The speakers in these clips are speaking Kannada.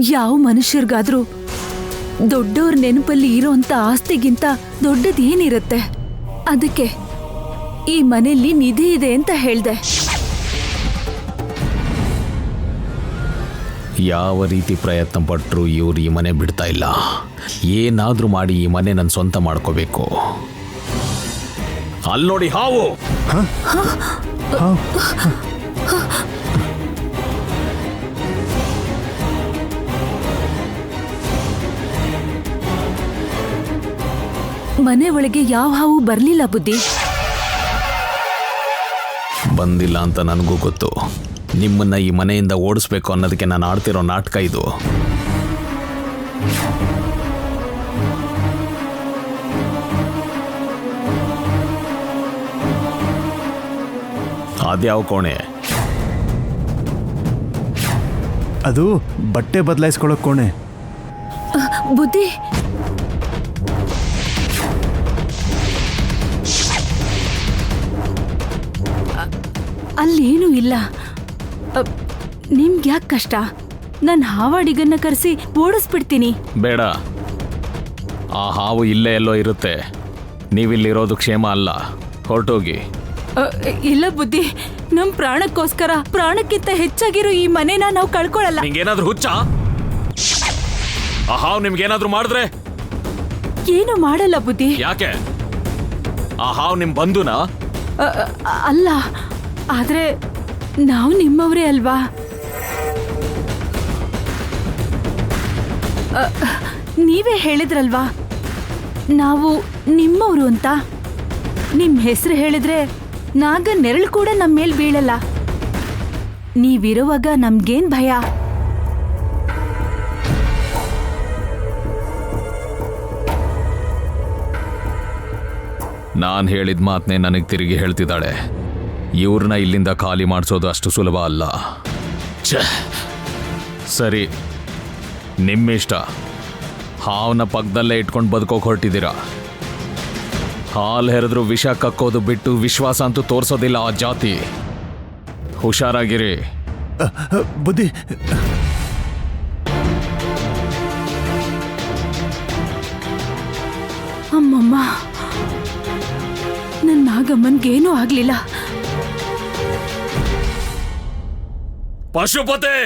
ಯಾವ ಮನುಷ್ಯರಿಗಾದ್ರೂ ದೊಡ್ಡವ್ರ ನೆನಪಲ್ಲಿ ಇರೋಂಥ ಆಸ್ತಿಗಿಂತ ದೊಡ್ಡದೇನಿರುತ್ತೆ? ಅದಕ್ಕೆ ಈ ಮನೆಯಲ್ಲಿ ನಿಧಿ ಇದೆ ಅಂತ ಹೇಳ್ದೆ. ಯಾವ ರೀತಿ ಪ್ರಯತ್ನ ಪಟ್ಟರು ಇವ್ರು ಈ ಮನೆ ಬಿಡ್ತಾ ಇಲ್ಲ. ಏನಾದ್ರೂ ಮಾಡಿ ಈ ಮನೆ ನನ್ನ ಸ್ವಂತ ಮಾಡ್ಕೋಬೇಕು. ಅಲ್ಲಿ ನೋಡಿ ಹಾವು. ಮನೆ ಒಳಗೆ ಯಾವ ಹಾವು ಬರ್ಲಿಲ್ಲ ಬುದ್ಧಿ. ಬಂದಿಲ್ಲ ಅಂತ ನನಗೂ ಗೊತ್ತು. ನಿಮ್ಮನ್ನ ಈ ಮನೆಯಿಂದ ಓಡಿಸ್ಬೇಕು ಅನ್ನೋದಕ್ಕೆ ನಾನು ಆಡ್ತಿರೋ ನಾಟಕ ಇದು. ಅದ್ಯಾವ ಕೋಣೆ? ಅದು ಬಟ್ಟೆ ಬದಲಾಯಿಸ್ಕೊಳ್ಳೋ ಕೋಣೆ. ಬುದ್ಧಿ, ಅಲ್ಲೇನೂ ಇಲ್ಲ. ನಿಮ್ಗೆ ಯಾಕೆ ಕಷ್ಟ? ನಾನು ಹಾವಾಡಿಗನ್ನ ಕರೆಸಿ ಓಡಿಸ್ಬಿಡ್ತೀನಿ. ಬೇಡ, ಆ ಹಾವು ಇಲ್ಲೇ ಎಲ್ಲೋ ಇರುತ್ತೆ. ನೀವಿಲ್ಲಿರೋದು ಕ್ಷೇಮ ಅಲ್ಲ. ಹೊರಟೋಗಿ. ಇಲ್ಲ ಬುದ್ಧಿ, ನಮ್ ಪ್ರಾಣಕ್ಕೋಸ್ಕರ ಪ್ರಾಣಕ್ಕಿಂತ ಹೆಚ್ಚಾಗಿರೋ ಈ ಮನೆನ ನಾವು ಕಳ್ಕೊಳ್ಳಲ್ಲ. ನಿಂಗೇನಾದ್ರೂ ಹುಚ್ಚ? ಆ ಹಾವು ನಿಮ್ಗೇನಾದ್ರೂ ಮಾಡಿದ್ರೆ? ಏನು ಮಾಡಲ್ಲ ಬುದ್ಧಿ. ಯಾಕೆ? ಆ ಹಾವು ನಿಮ್ ಬಂಧುನಾ? ಅಲ್ಲ, ಆದ್ರೆ ನಾವು ನಿಮ್ಮವರೇ ಅಲ್ವಾ? ನೀವೇ ಹೇಳಿದ್ರಲ್ವಾ ನಾವು ನಿಮ್ಮವರು ಅಂತ. ನಿಮ್ ಹೆಸರು ಹೇಳಿದ್ರೆ ನಾಗ ನೆರಳು ಕೂಡ ನಮ್ಮ ಮೇಲ್ ಬೀಳಲ್ಲ. ನೀವಿರುವಾಗ ನಮ್ಗೇನ್ ಭಯ? ನಾನು ಹೇಳಿದ ಮಾತನ್ನೇ ನನಗೆ ತಿರುಗಿ ಹೇಳ್ತಿದ್ದಾಳೆ. ಇವ್ರನ್ನ ಇಲ್ಲಿಂದ ಖಾಲಿ ಮಾಡಿಸೋದು ಅಷ್ಟು ಸುಲಭ ಅಲ್ಲ. ಸರಿ, ನಿಮ್ಮಿಷ್ಟ. ಹಾವನ್ನ ಪಕ್ಕದಲ್ಲೇ ಇಟ್ಕೊಂಡು ಬದುಕೋಕೆ ಹೊರಟಿದ್ದೀರಾ. ಹಾಲು ಹೆರೆದ್ರು ವಿಷ ಕಕ್ಕೋದು ಬಿಟ್ಟು ವಿಶ್ವಾಸ ಅಂತೂ ತೋರಿಸೋದಿಲ್ಲ ಆ ಜಾತಿ. ಹುಷಾರಾಗಿರಿ. ಬುದ್ಧಿ, ಅಮ್ಮಮ್ಮ, ನನ್ನ ನಾಗಮ್ಮನ್ಗೇನೂ ಆಗ್ಲಿಲ್ಲ. ಪಶುಪತಿ,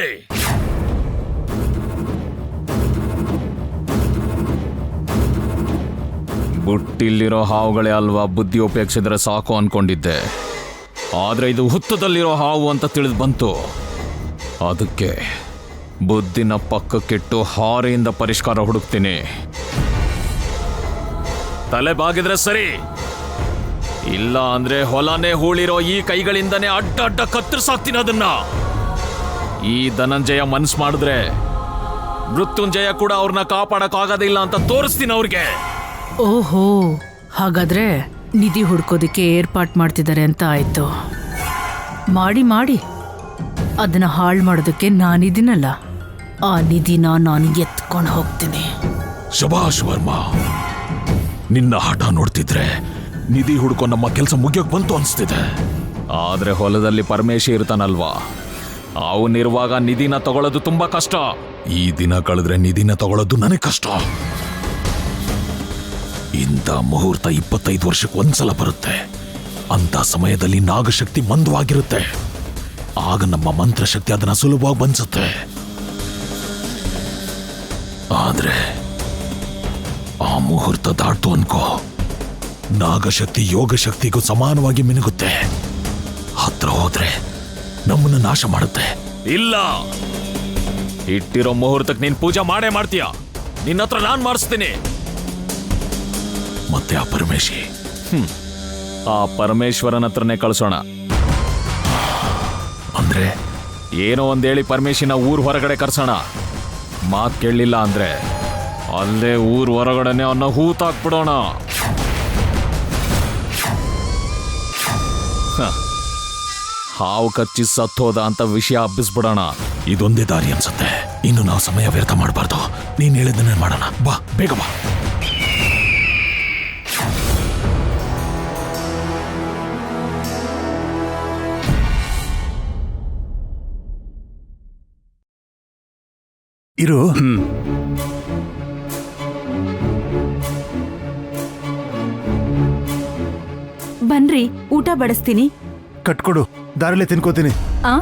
ಬುಟ್ಟಿಲಿರೋ ಹಾವುಗಳೇ ಅಲ್ವಾ ಬುದ್ಧಿ ಉಪಯೋಗಿಸಿದ್ರೆ ಸಾಕು ಅನ್ಕೊಂಡಿದ್ದೆ. ಆದ್ರೆ ಇದು ಹುತ್ತದಲ್ಲಿರೋ ಹಾವು ಅಂತ ತಿಳಿದು ಬಂತು. ಅದಕ್ಕೆ ಬುದ್ಧಿನ ಪಕ್ಕಕ್ಕಿಟ್ಟು ಹಾರೆಯಿಂದ ಪರಿಷ್ಕಾರ ಹುಡುಕ್ತೀನಿ. ತಲೆ ಬಾಗಿದ್ರೆ ಸರಿ, ಇಲ್ಲ ಅಂದ್ರೆ ಹೊಲನೇ ಹೂಳಿರೋ ಈ ಕೈಗಳಿಂದನೇ ಅಡ್ಡ ಅಡ್ಡ ಕತ್ತರಿಸಾಕ್ತೀನಿ ಅದನ್ನ. ಈ ಧನಂಜಯ ಮನ್ಸು ಮಾಡಿದ್ರೆ ಮೃತ್ಯುಂಜಯ ಕೂಡ ಅವ್ರನ್ನ ಕಾಪಾಡಕ್ಕಾಗೋದಿಲ್ಲ ಅಂತ ತೋರಿಸ್ತೀನಿ ಅವ್ರಿಗೆ. ಓಹೋ, ಹಾಗಾದ್ರೆ ನಿಧಿ ಹುಡ್ಕೋದಕ್ಕೆ ಏರ್ಪಾಟ್ ಮಾಡ್ತಿದ್ದಾರೆ ಅಂತ ಆಯ್ತು. ಮಾಡಿ ಮಾಡಿ ಅದನ್ನ ಹಾಳು ಮಾಡೋದಕ್ಕೆ ನಾನಿದ್ದೀನಲ್ಲ, ಆ ನಿಧಿನ ನಾನು ಎತ್ಕೊಂಡು ಹೋಗ್ತೀನಿ. ಶಭಾಷ್ ವರ್ಮಾ, ನಿನ್ನ ಹಠ ನೋಡ್ತಿದ್ರೆ ನಿಧಿ ಹುಡ್ಕೋ ನಮ್ಮ ಕೆಲಸ ಮುಗಿಯೋಕ್ ಬಂತು ಅನ್ಸ್ತಿದೆ. ಆದ್ರೆ ಹೊಲದಲ್ಲಿ ಪರಮೇಶಿ ಇರ್ತಾನಲ್ವಾ, ಅವನಿರುವಾಗ ನಿಧಿನ ತಗೊಳ್ಳೋದು ತುಂಬಾ ಕಷ್ಟ. ಈ ದಿನ ಕಳೆದ್ರೆ ನಿಧಿನ ತಗೊಳ್ಳೋದು ನನಗೆ ಕಷ್ಟ. ಇಂಥ ಮುಹೂರ್ತ 25 ವರ್ಷಕ್ಕೆ ಒಂದ್ಸಲ ಬರುತ್ತೆ. ಅಂತ ಸಮಯದಲ್ಲಿ ನಾಗಶಕ್ತಿ ಮಂದವಾಗಿರುತ್ತೆ. ಆಗ ನಮ್ಮ ಮಂತ್ರಶಕ್ತಿ ಅದನ್ನ ಸುಲಭವಾಗಿ ಬಂದಿಸುತ್ತೆ. ಆದ್ರೆ ಆ ಮುಹೂರ್ತ ದಾಟ್ತು ಅನ್ಕೋ, ನಾಗಶಕ್ತಿ ಯೋಗಶಕ್ತಿಗೂ ಸಮಾನವಾಗಿ ಮಿನುಗುತ್ತೆ. ಹತ್ರ ಹೋದ್ರೆ ನಮ್ಮನ್ನ ನಾಶ ಮಾಡುತ್ತೆ. ಇಲ್ಲ, ಇಟ್ಟಿರೋ ಮುಹೂರ್ತಕ್ಕೆ ನೀನ್ ಪೂಜೆ ಮಾಡೇ ಮಾಡ್ತೀಯ. ನಿನ್ನ ಹತ್ರ ನಾನ್ ಮಾಡಿಸ್ತೀನಿ. ಮತ್ತೆ ಆ ಪರಮೇಶಿ, ಆ ಪರಮೇಶ್ವರನ ಹತ್ರನೇ ಕಳ್ಸೋಣ. ಅಂದ್ರೆ ಏನೋ ಒಂದೇಳಿ ಪರಮೇಶಿನ ಊರ್ ಹೊರಗಡೆ ಕರ್ಸೋಣ. ಮಾತ್ ಕೇಳಲಿಲ್ಲ ಅಂದ್ರೆ ಅಲ್ಲೇ ಊರ್ ಹೊರಗಡೆನೆ ಅವನ್ನ ಹೂತಾಕ್ಬಿಡೋಣ. ಹಾವು ಕಚ್ಚಿ ಸತ್ತೋದ ಅಂತ ವಿಷಯ ಹಬ್ಬಿಸ್ಬಿಡೋಣ. ಇದೊಂದೇ ದಾರಿ ಅನ್ಸುತ್ತೆ. ಇನ್ನು ನಾವು ಸಮಯ ವ್ಯರ್ಥ ಮಾಡಬಾರ್ದು. ನೀನ್ ಹೇಳಿದ್ದನ್ನೇ ಮಾಡೋಣ. ಬಾ, ಬೇಗ ಬಾ. ಇರು. ಬನ್ರಿ, ಊಟ ಬಡಿಸ್ತೀನಿ. ಕಟ್ಕೊಡು, ದಾರಲ್ಲೇ ತಿನ್ಕೋತೀನಿ. ಆ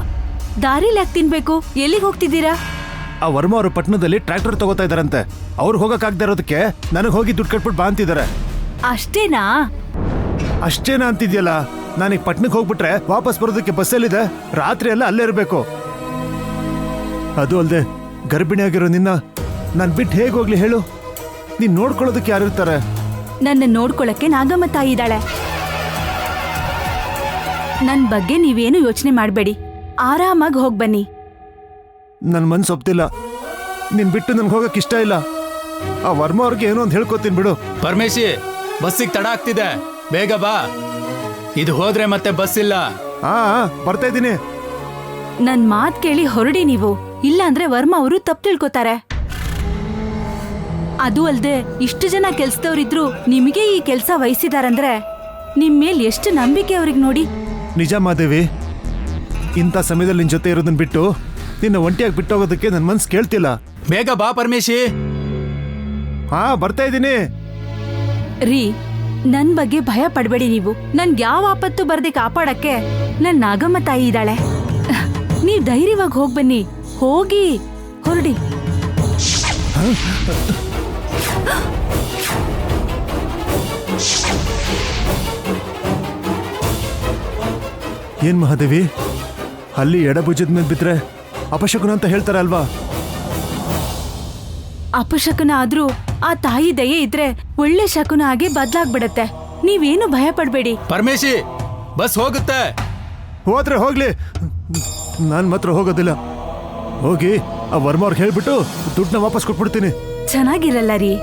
ದಾರಿಲಿ ಯಾಕೆ ತಿನ್ಬೇಕು? ಎಲ್ಲಿಗೆ ಹೋಗ್ತಿದ್ದೀರಾ? ಆ ವರ್ಮ ಅವರು ಪಟ್ಟಣದಲ್ಲಿ ಟ್ರ್ಯಾಕ್ಟರ್ ತಗೋತಾ ಇದಾರಂತೆ. ಅವ್ರು ಹೋಗಕ್ಕಾಗದೇ ಇರೋದಕ್ಕೆ ನನಗೆ ಹೋಗಿ ದುಡ್ಡು ಕಟ್ಬಿಟ್ಟು ಬಾ ಅಂತಿದ್ದಾರೆ. ಅಷ್ಟೇನಾ? ಅಷ್ಟೇನಾ ಅಂತಿದ್ಯಲ್ಲ? ನಾನೀಗ ಪಟ್ಟಣಕ್ಕೆ ಹೋಗ್ಬಿಟ್ರೆ ವಾಪಸ್ ಬರೋದಕ್ಕೆ ಬಸ್ಸಲ್ಲಿದೆ. ರಾತ್ರಿ ಎಲ್ಲ ಅಲ್ಲೇ ಇರಬೇಕು. ಅದು ಅಲ್ಲದೆ ಗರ್ಭಿಣಿ ಆಗಿರೋ ನಿನ್ನ ನಾನು ಬಿಟ್ಟು ಹೇಗೆ ಹೋಗ್ಲಿ ಹೇಳು? ನೀನ್ ನೋಡ್ಕೊಳ್ಳೋದಕ್ಕೆ ಯಾರಿರ್ತಾರೆ? ನನ್ನ ನೋಡ್ಕೊಳಕ್ಕೆ ನಾಗಮ್ಮ ತಾಯಿ ಇದ್ದಾಳೆ. ನನ್ ಬಗ್ಗೆ ನೀವೇನು ಯೋಚನೆ ಮಾಡಬೇಡಿ. ಆರಾಮಾಗಿ ಹೋಗ್ ಬನ್ನಿ. ನನ್ನ ಮನ್ಸು ಒಪ್ತಿಲ್ಲ. ನಿನ್ ಬಿಟ್ಟು ನನ್ಗೆ ಹೋಗಕ್ ಇಷ್ಟ ಇಲ್ಲ. ಆ ವರ್ಮ ಅವ್ರಿಗೆ ಏನೋ ಒಂದು ಹೇಳ್ಕೊತೀನಿ ಬಿಡು. ಪರಮೇಶಿ, ಬಸ್ಸಿಗೆ ತಡ ಆಗ್ತಿದೆ, ಬೇಗ ಬಾ. ಇದು ಹೋದ್ರೆ ಮತ್ತೆ ಬಸ್ ಇಲ್ಲ. ಹಾ, ಬರ್ತಾ ಇದ್ದೀನಿ. ನನ್ ಮಾತ್ ಕೇಳಿ ಹೊರಡಿ ನೀವು. ಇಲ್ಲ ಅಂದ್ರೆ ವರ್ಮ ಅವರು ತಪ್ಪು ತಿಳ್ಕೊತಾರೆ. ಅದು ಅಲ್ದೆ ಇಷ್ಟು ಜನ ಕೆಲ್ಸದವ್ರಿದ್ರು ನಿಮಗೆ ಈ ಕೆಲ್ಸ ವಹಿಸಿದಾರಂದ್ರೆ ನಿಮ್ ಮೇಲ್ ಎಷ್ಟು ನಂಬಿಕೆ ಅವ್ರಿಗೆ ನೋಡಿ. ನಿಜ ಮಾದೇವಿ, ಇಂಥ ಸಮಯದಲ್ಲಿ ನಿನ್ ಜೊತೆ ಇರೋದನ್ನ ಬಿಟ್ಟು ನಿನ್ನ ಒಂಟಿಯಾಗಿ ಬಿಟ್ಟೋಗೋದಕ್ಕೆ ನನ್ನ ಮನ್ಸು ಕೇಳ್ತಿಲ್ಲ. ಬೇಗ ಬಾ ಪರಮೇಶಿ. ಹಾ, ಬರ್ತಾ ಇದ್ದೀನಿ. ರೀ, ನನ್ ಬಗ್ಗೆ ಭಯ ಪಡ್ಬೇಡಿ ನೀವು. ನನ್ಗೆ ಯಾವ ಆಪತ್ತು ಬರ್ದೆ ಕಾಪಾಡಕ್ಕೆ ನನ್ ನಾಗಮ್ಮ ತಾಯಿ ಇದ್ದಾಳೆ. ನೀವ್ ಧೈರ್ಯವಾಗಿ ಹೋಗ್ ಬನ್ನಿ. ಹೋಗಿ ಹೊರಡಿ. ಏನ್ ಮಹಾದೇವಿ, ಅಲ್ಲಿ ಎಡಭುಜದ ಮೇಲೆ ಬಿದ್ರೆ ಅಪಶಕುನ ಅಂತ ಹೇಳ್ತಾರೆ ಅಲ್ವಾ? ಅಪಶಕುನ ಆದ್ರೂ ಆ ತಾಯಿ ದಯೆ ಇದ್ರೆ ಒಳ್ಳೆ ಶಕುನ ಆಗಿ ಬದ್ಲಾಗ್ಬಿಡತ್ತೆ. ನೀವೇನು ಭಯ ಪಡ್ಬೇಡಿ. ಪರಮೇಶಿ, ಬಸ್ ಹೋಗುತ್ತೆ. ಹೋದ್ರೆ ಹೋಗ್ಲಿ, ನಾನು ಮಾತ್ರ ಹೋಗೋದಿಲ್ಲ. ಹೋಗಿ ಆ ವರ್ಮ ಅವ್ರಿಗೆ ಹೇಳ್ಬಿಟ್ಟು ದುಡ್ಡನ್ನ ವಾಪಸ್ ಕೊಟ್ಬಿಡ್ತೀನಿ. ಚೆನ್ನಾಗಿರಲ್ಲ ರೀ.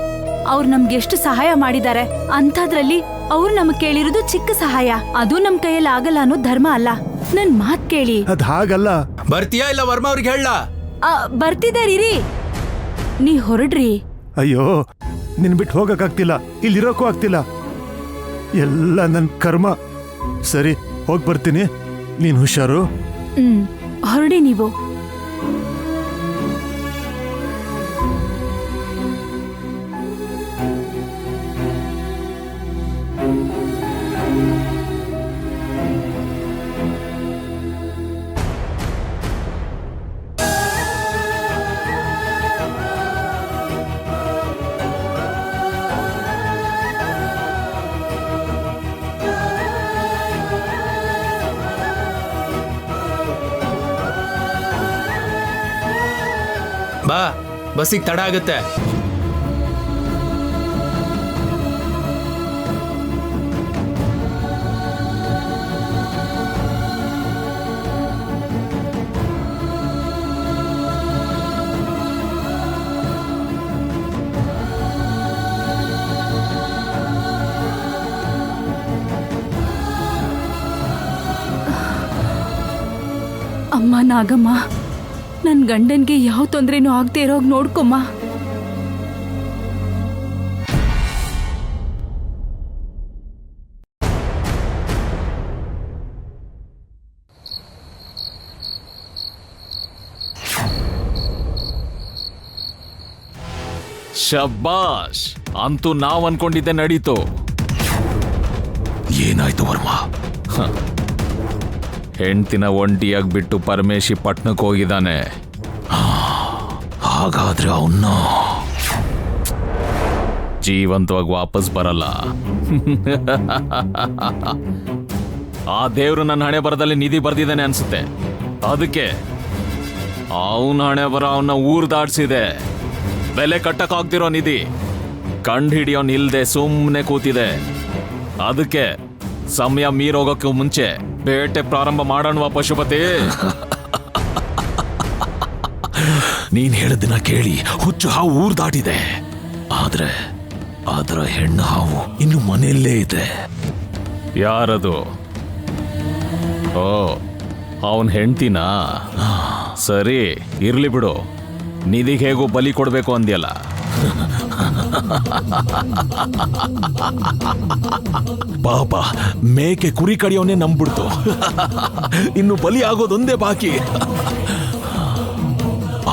ಅವ್ರು ನಮ್ಗೆ ಎಷ್ಟು ಸಹಾಯ ಮಾಡಿದ್ದಾರೆ. ಅಂಥದ್ರಲ್ಲಿ ಅವ್ರು ನಮಗ್ ಕೇಳಿರೋದು ಚಿಕ್ಕ ಸಹಾಯ. ಅದು ನಮ್ ಕೈಯಲ್ಲಿ ಆಗಲ್ಲ ಅನ್ನೋದು ಧರ್ಮ ಅಲ್ಲ. ನನ್ ಮಾತ್ ಕೇಳಿ. ಅದ್ ಹಾಗಲ್ಲ. ಬರ್ತೀಯಾ ಇಲ್ಲ ವರ್ಮ ಅವ್ರಿಗೆ ಹೇಳ? ಬರ್ತಿದಾರಿ. ನೀ ಹೊರಡ್ರಿ. ಅಯ್ಯೋ, ನಿನ್ ಬಿಟ್ಟು ಹೋಗಕ್ಕಾಗ್ತಿಲ್ಲ, ಇಲ್ಲಿರೋಕ್ಕೂ ಆಗ್ತಿಲ್ಲ. ಎಲ್ಲ ನನ್ನ ಕರ್ಮ. ಸರಿ, ಹೋಗಿ ಬರ್ತೀನಿ. ನೀನ್ ಹುಷಾರು. ಹೊರಡಿ ನೀವು. ಬಾ, ಬಸ್ಸಿಗೆ ತಡ ಆಗುತ್ತೆ. ಅಮ್ಮ ನಾಗಮ್ಮ, ನನ್ ಗಂಡನ್ಗೆ ಯಾವ ತೊಂದ್ರೆನೂ ಆಗದೆ ಇರೋಗ್ ನೋಡ್ಕೊಮ್ಮ. ಶಬ್ಬಾಷ್, ಅಂತೂ ನಾವ್ ಅನ್ಕೊಂಡಿದ್ದೆ ನಡೀತು. ಏನಾಯ್ತು ವರ್ಮ? ಹೆಂಡ್ತಿನ ಒಂಟಿಯಾಗಿ ಬಿಟ್ಟು ಪರಮೇಶಿ ಪಟ್ನಕ್ಕೆ ಹೋಗಿದ್ದಾನೆ. ಹಾಗಾದ್ರೆ ಅವನ್ನ ಜೀವಂತವಾಗಿ ವಾಪಸ್ ಬರಲ್ಲ. ಆ ದೇವ್ರು ನನ್ನ ಹಣೆ ಬರದಲ್ಲಿ ನಿಧಿ ಬರ್ದಿದ್ದಾನೆ ಅನ್ಸುತ್ತೆ. ಅದಕ್ಕೆ ಅವನ ಹಣೆ ಬರ ಅವನ್ನ ಊರ್ ದಾಡ್ಸಿದೆ. ಬೆಲೆ ಕಟ್ಟಕ್ಕಾಗ್ತಿರೋ ನಿಧಿ ಕಂಡು ಹಿಡಿಯೋ ನಿಲ್ದೆ ಸುಮ್ಮನೆ ಕೂತಿದೆ. ಅದಕ್ಕೆ ಸಮಯ ಮೀರೋಗಕ್ಕೂ ಮುಂಚೆ ಬೇಟೆ ಪ್ರಾರಂಭ ಮಾಡೋಣ ಪಶುಪತಿ. ನೀನ್ ಹೇಳಿದ್ದನ್ನ ಕೇಳಿ ಹುಚ್ಚು ಹಾವು ಊರ್ ದಾಟಿದೆ. ಆದ್ರೆ ಅದರ ಹೆಣ್ಣು ಹಾವು ಇನ್ನು ಮನೆಯಲ್ಲೇ ಇದೆ. ಯಾರದು? ಓ, ಅವನ್ ಹೆಂಡ್ತಿನಾ? ಸರಿ, ಇರ್ಲಿ ಬಿಡು. ನಿಧಿಗೆ ಹೇಗೂ ಬಲಿ ಕೊಡ್ಬೇಕು ಅಂದ್ಯಲ್ಲ. ಪಾಪ, ಮೇಕೆ ಕುರಿ ಕಡಿಯೋನೇ ನಂಬಿಡ್ತು. ಇನ್ನು ಬಲಿ ಆಗೋದೊಂದೇ ಬಾಕಿ.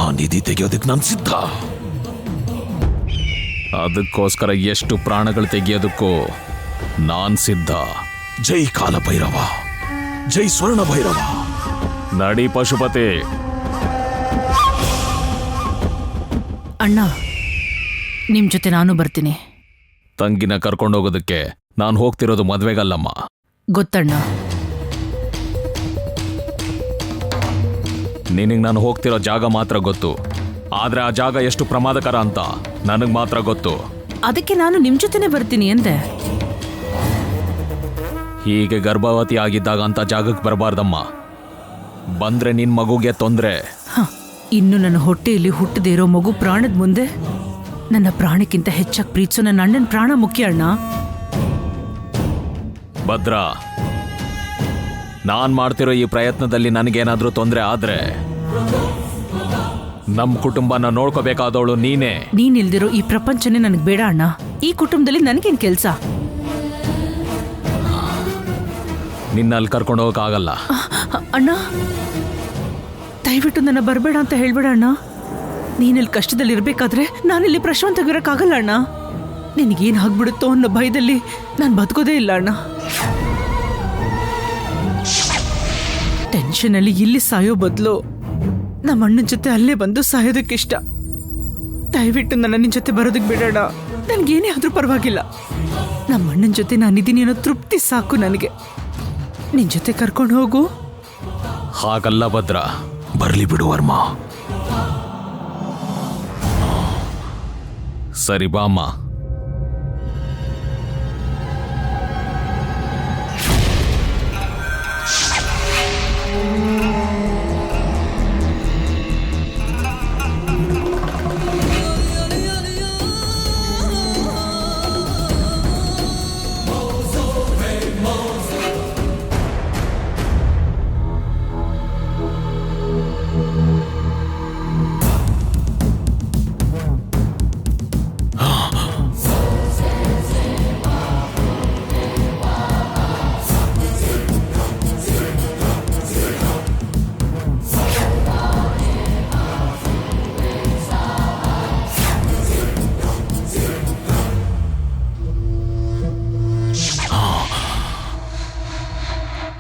ಆ ನಿಧಿ ತೆಗೆಯೋದಕ್ಕೆ ನಾನು ಸಿದ್ಧ. ಅದಕ್ಕೋಸ್ಕರ ಎಷ್ಟು ಪ್ರಾಣಗಳು ತೆಗೆಯೋದಕ್ಕೂ ನಾನ್ ಸಿದ್ಧ. ಜೈ ಕಾಲಭೈರವ, ಜೈ ಸ್ವರ್ಣ ಭೈರವ. ನಡಿ ಪಶುಪತಿ. ಅಣ್ಣ, ನಿಮ್ ಜೊತೆ ನಾನು ಬರ್ತೀನಿ. ತಂಗಿನ ಕರ್ಕೊಂಡೋಗೋದಕ್ಕೆ ನಾನು ಹೋಗ್ತಿರೋದು ಮದ್ವೆಗಲ್ಲಮ್ಮ. ಗೊತ್ತಣ್ಣ. ನಿನಗೆ ನಾನು ಹೋಗ್ತಿರೋ ಜಾಗ ಮಾತ್ರ ಗೊತ್ತು, ಆದ್ರೆ ಆ ಜಾಗ ಎಷ್ಟು ಪ್ರಮಾದಕರ ಅಂತ ನನಗ್ ಮಾತ್ರ ಗೊತ್ತು. ಅದಕ್ಕೆ ನಾನು ನಿಮ್ ಜೊತೆನೆ ಬರ್ತೀನಿ ಅಂದೆ. ಹೀಗೆ ಗರ್ಭವತಿ ಆಗಿದ್ದಾಗ ಅಂತ ಜಾಗಕ್ಕೆ ಬರಬಾರ್ದಮ್ಮ. ಬಂದ್ರೆ ನಿನ್ ಮಗುಗೆ ತೊಂದ್ರೆ. ಇನ್ನು ನನ್ನ ಹೊಟ್ಟೆಯಲ್ಲಿ ಹುಟ್ಟದೇ ಇರೋ ಮಗು ಪ್ರಾಣದ ಮುಂದೆ ನನ್ನ ಪ್ರಾಣಕ್ಕಿಂತ ಹೆಚ್ಚಾಗಿ ಪ್ರೀತಿಸೋ ನನ್ನ ಅಣ್ಣನ ಪ್ರಾಣ ಮುಖ್ಯ ಅಣ್ಣ. ಭದ್ರ, ನಾನ್ ಮಾಡ್ತಿರೋ ಈ ಪ್ರಯತ್ನದಲ್ಲಿ ನನಗೇನಾದ್ರೂ ತೊಂದರೆ ಆದ್ರೆ ನಮ್ ಕುಟುಂಬನ ನೋಡ್ಕೋಬೇಕಾದವಳು ನೀನೇ. ನೀನಿಲ್ದಿರೋ ಈ ಪ್ರಪಂಚನೇ ನನಗೆ ಬೇಡ ಅಣ್ಣ. ಈ ಕುಟುಂಬದಲ್ಲಿ ನನಗೇನ್ ಕೆಲ್ಸ? ನಿನ್ನ ಅಲ್ಲಿ ಕರ್ಕೊಂಡು ಹೋಗಕ್ಕಾಗಲ್ಲ. ಅಣ್ಣ, ದಯವಿಟ್ಟು ನನ್ನ ಬರಬೇಡ ಅಂತ ಹೇಳ್ಬೇಡ ಅಣ್ಣ. ನೀನಿಲ್ಲಿ ಕಷ್ಟದಲ್ಲಿ ಇರ್ಬೇಕಾದ್ರೆ ನಾನಿಲ್ಲಿ ಪ್ರಶಾಂತವಾಗಿರಕ್ಕಾಗಲ್ಲ ಅಣ್ಣ. ನಿನಗೇನ್ ಆಗ್ಬಿಡುತ್ತೋ ಅನ್ನೋ ಭಯದಲ್ಲಿ ನಾನು ಬದುಕೋದೇ ಇಲ್ಲ ಅಣ್ಣ. ಟೆನ್ಷನಲ್ಲಿ ಇಲ್ಲಿ ಸಾಯೋ ಬದಲು ನಮ್ಮ ಅಣ್ಣನ ಜೊತೆ ಅಲ್ಲೇ ಬಂದು ಸಾಯೋದಕ್ಕಿಷ್ಟ. ದಯವಿಟ್ಟು ನನ್ನ ನಿನ್ನ ಜೊತೆ ಬರೋದಕ್ಕೆ ಬಿಡೋಣ. ನನಗೇನೇ ಆದ್ರೂ ಪರವಾಗಿಲ್ಲ. ನಮ್ಮ ಅಣ್ಣನ ಜೊತೆ ನಾನಿದ್ದೀನಿ ಅನ್ನೋ ತೃಪ್ತಿ ಸಾಕು ನನಗೆ. ನಿನ್ನ ಜೊತೆ ಕರ್ಕೊಂಡು ಹೋಗು. ಹಾಗಲ್ಲ ಭದ್ರ, ಬರ್ಲಿ ಬಿಡು ವರ್ಮ. ಸರಿ ಬಾಮ್ಮ.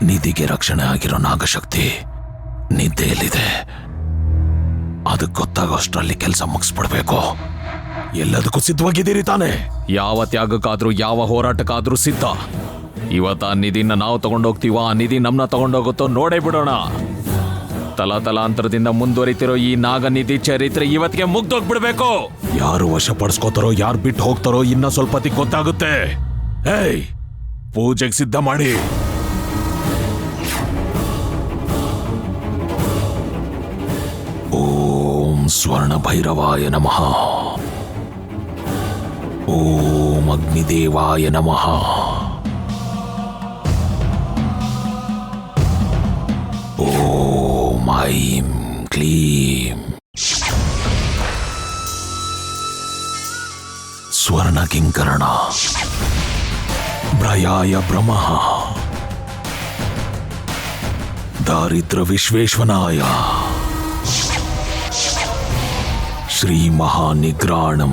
ನಿಧಿಗೆ ರಕ್ಷಣೆ ಆಗಿರೋ ನಾಗಶಕ್ತಿ ನಿದ್ದೆಯಲ್ಲಿದೆ. ಅದಕ್ಕೆ ಗೊತ್ತಾಗೋಷ್ಟರಲ್ಲಿ ಕೆಲಸ ಮುಗಿಸ್ಬಿಡ್ಬೇಕು. ಎಲ್ಲದಕ್ಕೂ ಸಿದ್ಧವಾಗಿದ್ದೀರಿ ತಾನೆ? ಯಾವ ತ್ಯಾಗಕ್ಕಾದ್ರೂ ಯಾವ ಹೋರಾಟಕ್ಕಾದ್ರೂ ಸಿದ್ಧ. ಇವತ್ತ ಆ ನಿಧಿನ ನಾವು ತಗೊಂಡೋಗ್ತೀವ, ಆ ನಿಧಿ ನಮ್ನ ತಗೊಂಡೋಗುತ್ತೋ ನೋಡೇ ಬಿಡೋಣ. ತಲಾಂತರದಿಂದ ಮುಂದುವರಿತಿರೋ ಈ ನಾಗನಿಧಿ ಚರಿತ್ರೆ ಇವತ್ತಿಗೆ ಮುಗ್ದೋಗ್ಬಿಡ್ಬೇಕು. ಯಾರು ವಶಪಡಿಸ್ಕೋತಾರೋ, ಯಾರು ಬಿಟ್ಟು ಹೋಗ್ತಾರೋ ಇನ್ನ ಸ್ವಲ್ಪ ಹೊತ್ತಿಗೆ ಗೊತ್ತಾಗುತ್ತೆ. ಏಯ್, ಪೂಜೆಗೆ ಸಿದ್ಧ ಮಾಡಿ. ಓಂ ಸ್ವರ್ಣ ಭೈರವಾಯ ನಮಃ. ಓಂ ಅಗ್ನಿದೇವಾಯ ನಮಃ. ಓಂ ಐಂ ಕ್ಲೀಂ ಸ್ವರ್ಣ ಕಿಂಕರಣ ಭ್ರಯಾಯ ಭ್ರಮಃ ದಾರಿದ್ರ ವಿಶ್ವೇಶ್ವನಾಯ ಶ್ರೀ ಮಹಾನಿಗ್ರಾಣಂ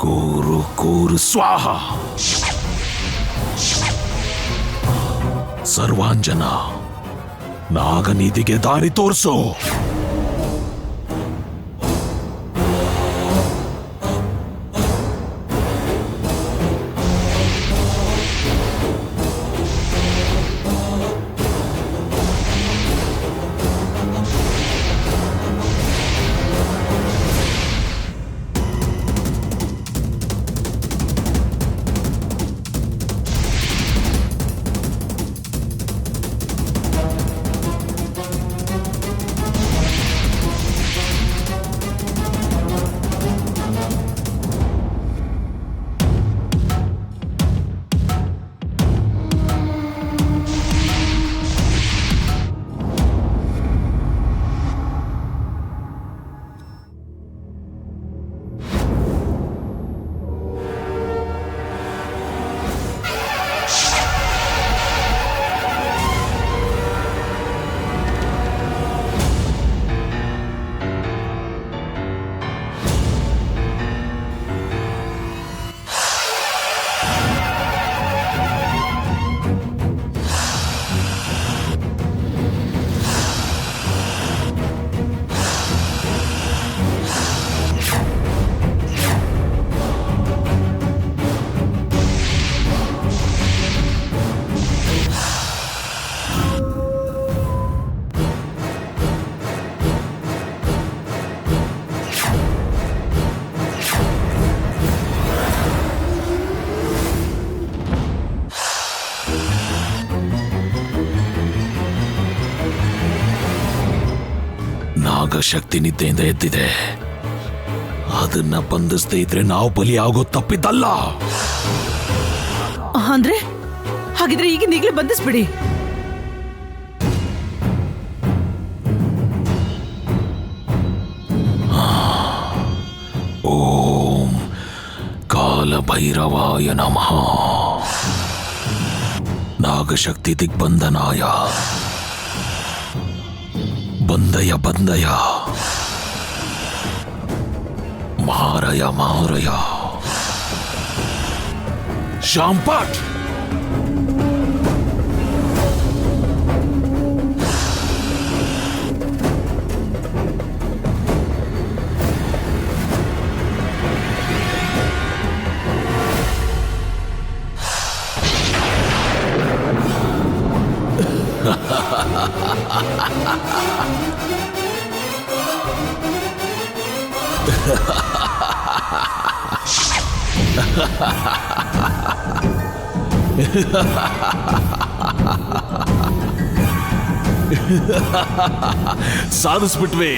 ಕೂರು ಕೂರು ಸ್ವಾಹ. ಸರ್ವಾಂಜನ ನಾಗನಿಧಿಗೆ ದಾರಿ ತೋರಿಸು. ನಾಗಶಕ್ತಿ ನಿದ್ದೆಯಿಂದ ಎದ್ದಿದೆ. ಅದನ್ನ ಬಂಧಿಸದೇ ಇದ್ರೆ ನಾವು ಬಲಿ ಆಗೋದು ತಪ್ಪಿದ್ದಲ್ಲ. ಅಂದ್ರೆ ಹಾಗಿದ್ರೆ ಈಗಲೇ ಬಂಧಿಸ್ಬಿಡಿ. ಓಂ ಕಾಲಭೈರವಾಯ ನಮಃ. ನಾಗಶಕ್ತಿ ದಿಗ್ಬಂಧನಾಯ. ಬಂದಯ ಬಂದಯ. ಮಾರಯ ಮಾರಯ. ಶಾಂಪಾಟ್. ಸಾಧಿಸ್ಬಿಟ್ವಿ.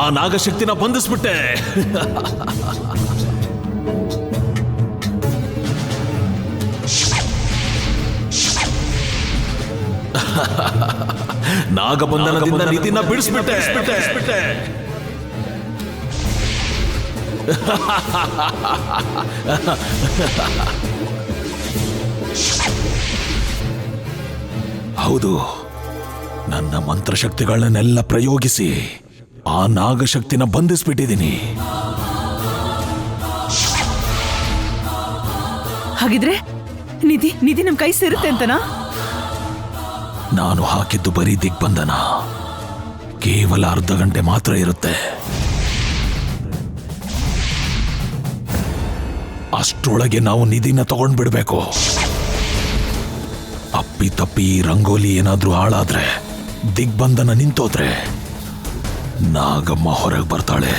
ಆ ನಾಗಶಕ್ತಿನ ಬಂಧಿಸ್ಬಿಟ್ಟೆ. ನಾಗಬಂಧನದಿಂದ ನಿಧಿನ ಬಿಡಿಸ್ಬಿಟ್ಟೆ. ಹೌದು, ನನ್ನ ಮಂತ್ರಶಕ್ತಿಗಳನ್ನೆಲ್ಲ ಪ್ರಯೋಗಿಸಿ ಆ ನಾಗಶಕ್ತಿನ ಬಂಧಿಸ್ಬಿಟ್ಟಿದ್ದೀನಿ. ಹಾಗಿದ್ರೆ ನಿಧಿ ನಮ್ ಕೈ ಸೇರುತ್ತೆ ಅಂತನಾ? ನಾನು ಹಾಕಿದ್ದು ಬರೀ ದಿಗ್ಬಂಧನ. ಕೇವಲ ಅರ್ಧ ಗಂಟೆ ಮಾತ್ರ ಇರುತ್ತೆ. ಅಷ್ಟರೊಳಗೆ ನಾವು ನಿಧಿನ ತಗೊಂಡ್ಬಿಡ್ಬೇಕು. ಅಪ್ಪಿ ತಪ್ಪಿ ರಂಗೋಲಿ ಏನಾದ್ರೂ ಹಾಳಾದ್ರೆ, ದಿಗ್ಬಂಧನ ನಿಂತೋದ್ರೆ ನಾಗಮ್ಮ ಹೊರಗೆ ಬರ್ತಾಳೆ.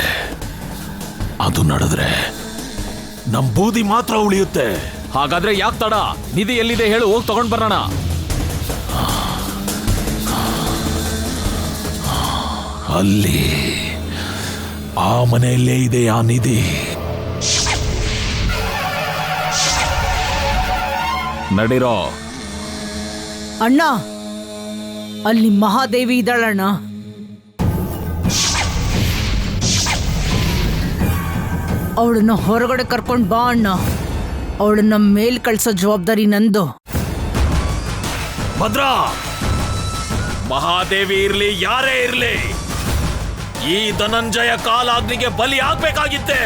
ಅದು ನಡೆದ್ರೆ ನಮ್ ಬೂದಿ ಮಾತ್ರ ಉಳಿಯುತ್ತೆ. ಹಾಗಾದ್ರೆ ಯಾಕೆ ತಡ? ನಿಧಿ ಎಲ್ಲಿದೆ ಹೇಳು, ಹೋಗಿ ತಗೊಂಡ್ ಬರೋಣ. ಅಲ್ಲಿ ಆ ಮನೆಯಲ್ಲೇ ಇದೆ ಆ ನಿಧಿ. ನಡಿರೋ. ಅಣ್ಣ, ಅಲ್ಲಿ ಮಹಾದೇವಿ ಇದ್ದಾಳಣ್ಣ. ಅವಳನ್ನ ಹೊರಗಡೆ ಕರ್ಕೊಂಡ್ ಬಾ ಅಣ್ಣ. ಅವಳನ್ನ ಮೇಲ್ ಕಳ್ಸೋ ಜವಾಬ್ದಾರಿ ನಂದು. ಭದ್ರಾ, ಮಹಾದೇವಿ ಇರ್ಲಿ ಯಾರೇ ಇರ್ಲಿ, ಈ ಧನಂಜಯ ಕಾಲಾಗ್ನಿಗೆ ಬಲಿ ಆಗ್ಬೇಕಾಗಿತ್ತೆ.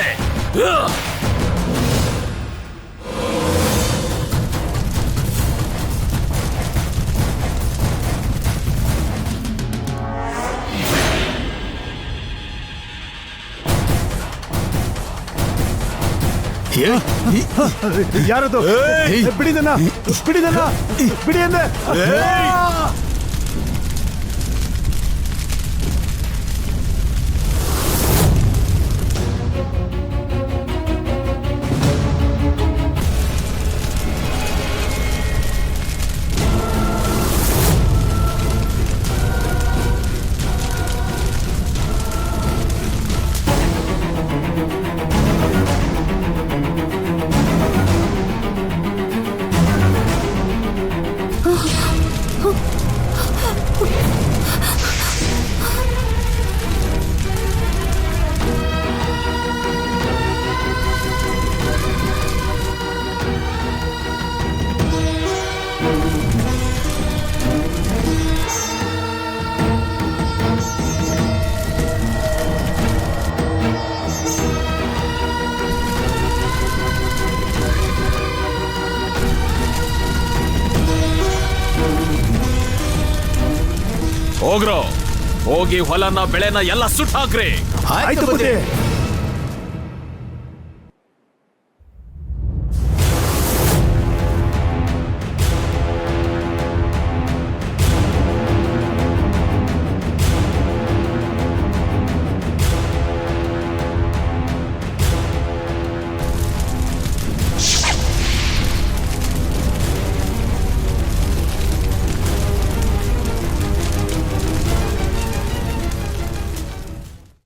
ಯಾರದು? ಬಿಡಿದನ ಬಿಡಿ ಅಂದೆ. ಹೋಗ್ರೋ, ಹೋಗಿ ಹೊಲನ ಬೆಳೆನ ಎಲ್ಲ ಸುಟ್ಟಾಕ್ರಿ. ಆಯ್ತು ಬುದ್ಧಿ.